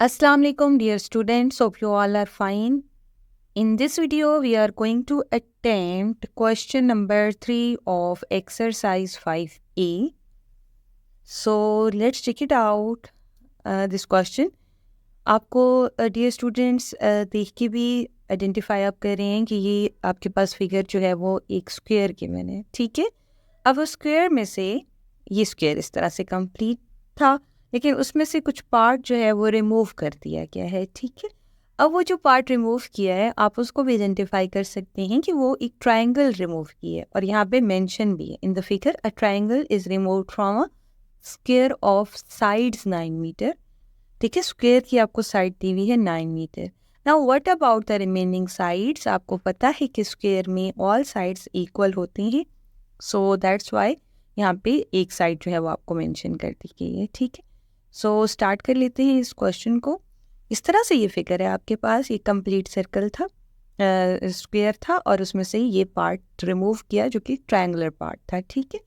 Assalamu alaikum dear students, hope you all are fine. In this video we are going to attempt question number 3 of exercise 5A. So let's check it out this question. आपको dear students देख के भी identify आप कर रहे हैं कि ये आपके पास फिगर जो है वो एक स्क्वायर गिवन है, ठीक है। अब उस स्क्वायर में से ये स्क्वायर इस तरह से कंप्लीट था, लेकिन उसमें से कुछ पार्ट जो है वो रिमूव कर दिया गया है, ठीक है। अब वो जो पार्ट रिमूव किया है आप उसको भी आइडेंटिफाई कर सकते हैं कि वो एक ट्रायंगल रिमूव किया है, और यहाँ पे मेंशन भी है in the figure a triangle is removed from a square of sides 9 meter, ठीक है। स्क्वायर की आपको साइड दी हुई है 9 meter. Now what about the remaining sides, आपको पता है कि स्क्वायर में ऑल साइड्स इक्वल होती हैं, सो दैट्स वाई यहाँ पे एक साइड जो है वो आपको मेंशन कर दी गई है, ठीक है। सो स्टार्ट कर लेते हैं इस क्वेश्चन को। इस तरह से ये फिगर है आपके पास, ये कंप्लीट सर्कल था, स्क्वायर था, और उसमें से ये पार्ट रिमूव किया जो कि ट्रायंगुलर पार्ट था, ठीक है।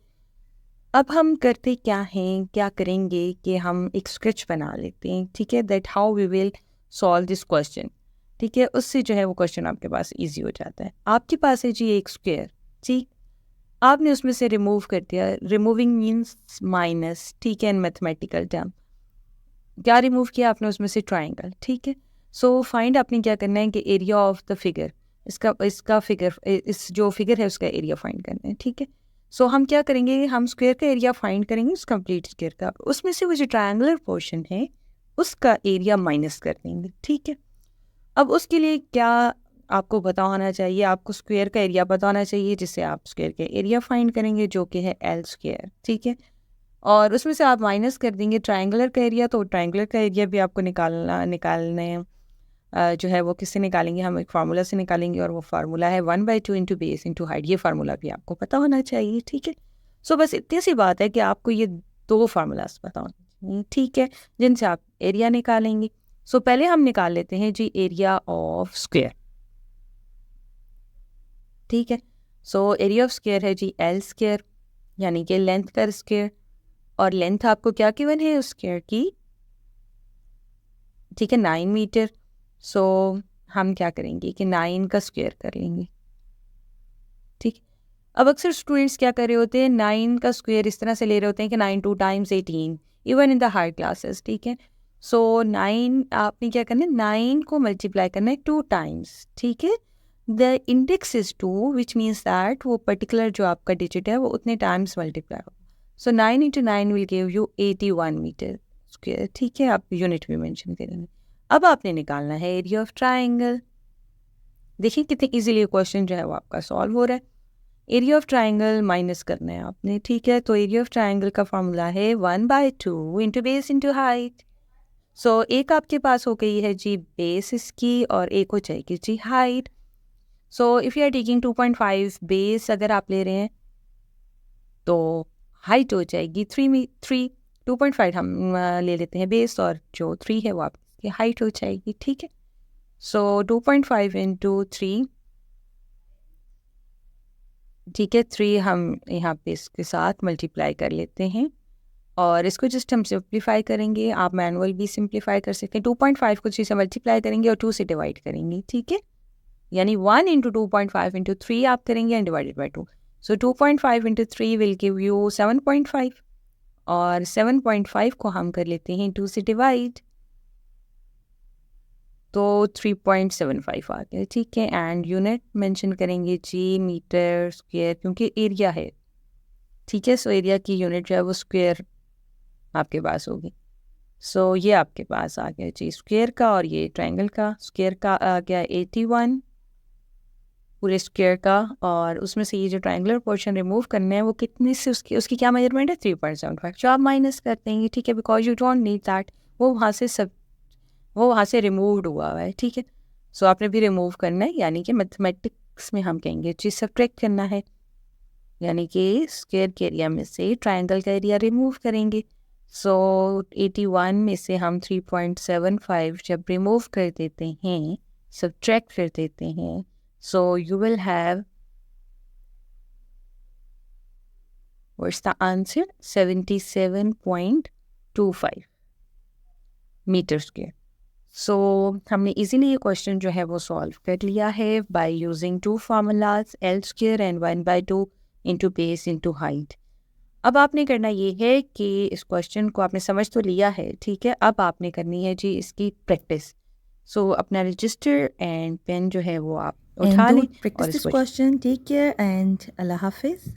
अब हम करते क्या हैं, क्या करेंगे कि हम एक स्केच बना लेते हैं, ठीक है, that how we will solve this question, ठीक है। उससे जो है वो क्वेश्चन आपके पास इजी हो जाता है। आपके पास है जी एक स्क्वायर, ठीक, आपने उसमें से रिमूव कर दिया। रिमूविंग मीन्स माइनस, ठीक है, इन मैथमेटिकल टर्म। क्या रिमूव किया आपने उसमें से? ट्राइंगल, ठीक है। सो फाइंड आपने क्या करना है कि एरिया ऑफ द फिगर, इसका फिगर, इस जो फिगर है उसका एरिया फाइंड करना है, ठीक है। सो हम क्या करेंगे, हम स्क्वायर का एरिया फाइंड करेंगे, उस कंप्लीट स्क्वायर का, उसमें से वो जो ट्रायंगुलर पोर्शन है उसका एरिया माइनस कर देंगे, ठीक है। अब उसके लिए क्या आपको पता होना चाहिए, आपको स्क्वायर का एरिया पता होना चाहिए, जिससे आप स्क्वायर का एरिया फाइंड करेंगे जो कि है एल स्क्वायर, ठीक है। और उसमें से आप माइनस कर देंगे ट्रायंगुलर का एरिया, तो ट्रायंगुलर का एरिया भी आपको निकालने जो है वो किससे निकालेंगे, हम एक फार्मूला से निकालेंगे, और वो फार्मूला है 1/2 इंटू बेस इंटू हाइट। ये फार्मूला भी आपको पता होना चाहिए, ठीक है। सो बस इतनी सी बात है कि आपको ये दो फार्मूलाज पता होने चाहिए, ठीक है, जिनसे आप एरिया निकालेंगे। सो पहले हम निकाल लेते हैं जी एरिया ऑफ स्क्वायर, ठीक है। सो एरिया ऑफ स्क्वायर है जी एल स्क्वायर, यानी कि लेंथ का स्क्वायर, और लेंथ आपको क्या गिवन है उस स्क्वायर की, ठीक है, 9 मीटर। सो हम क्या करेंगे कि 9 का स्क्वायर कर लेंगे, ठीक। अब अक्सर स्टूडेंट्स क्या कर रहे होते हैं, 9 का स्क्वायर इस तरह से ले रहे होते हैं कि 9 2 times 18, even in the high classes, ठीक है। सो 9 आपने क्या करना है, 9 को मल्टीप्लाई करना है 2 टाइम्स, ठीक है। The index is 2 which means that वो पर्टिकुलर जो आपका डिजिट है वो उतने टाइम्स मल्टीप्लाई हो। So 9 into 9 will give you 81 meter square, ठीक है। आप यूनिट भी मेंशन करेंगे। अब आपने निकालना है एरिया ऑफ ट्राइंगल। देखिए कितने इजीली क्वेश्चन जो है वो आपका सॉल्व हो रहा है। एरिया ऑफ ट्राइंगल माइनस करना है आपने, ठीक है। तो एरिया ऑफ ट्राइंगल का फॉर्मूला है 1/2 इंटू बेस इंटू हाइट। सो एक आपके पास हो गई है जी बेस इसकी, और एक हो जाएगी जी height. So if you are taking 2.5 base अगर आप ले रहे हैं तो हाइट हो जाएगी 3 2.5 हम ले लेते हैं बेस, और जो 3 है वो आपकी हाइट हो जाएगी, ठीक है। सो 2.5 इंटू 3, ठीक है, 3 हम यहाँ पे इसके साथ मल्टीप्लाई कर लेते हैं, और इसको जस्ट हम सिंप्लीफाई करेंगे। आप मैनुअल भी सिंप्लीफाई कर सकते हैं। 2.5 को 3 से मल्टीप्लाई करेंगे और 2 से डिवाइड करेंगे, ठीक है। यानी 1 इंटू 2.5 इंटू 3 आप करेंगे and divided by 2। So 2.5 into 3 will give you 7.5, और 7.5 को हम कर लेते हैं 2 से डिवाइड, तो 3.75 आ गया, ठीक है। एंड यूनिट मेंशन करेंगे जी मीटर स्क्वायर, क्योंकि एरिया है, ठीक है। सो एरिया की यूनिट जो है वो स्क्वायर आपके पास होगी। सो ये आपके पास आ गया जी स्क्वायर का, और ये ट्रायंगल का। स्क्वायर का आ गया 81 पूरे स्क्वायर का, और उसमें से ये जो ट्रायंगुलर पोर्शन रिमूव करना है वो कितने से, उसकी उसकी क्या मेजरमेंट है, 3.75, जो आप माइनस कर देंगे, ठीक है, because you don't need that, वो वहाँ से रिमूव्ड हुआ है, ठीक है। सो आपने भी रिमूव करना है, यानी कि मैथमेटिक्स में हम कहेंगे जी सब्ट्रैक्ट करना है, यानी कि स्क्वायर के एरिया में से ट्रायंगल का एरिया रिमूव करेंगे। सो 81 में से हम 3.75 जब रिमूव कर देते हैं, सब्ट्रैक्ट कर देते हैं, so you will have, what's the answer, 77.25 metre square, so हमने इजीली ये क्वेश्चन जो है वो सॉल्व कर लिया है by using to formulas L square and 1/2 into base into height. अब आपने करना ये है कि इस क्वेश्चन को आपने समझ तो लिया है, ठीक है, अब आपने करनी है जी इसकी प्रैक्टिस। सो अपना रजिस्टर एंड पेन जो है वो आप And उठा do लें और practice this इसको question. Take care and Allah Hafiz.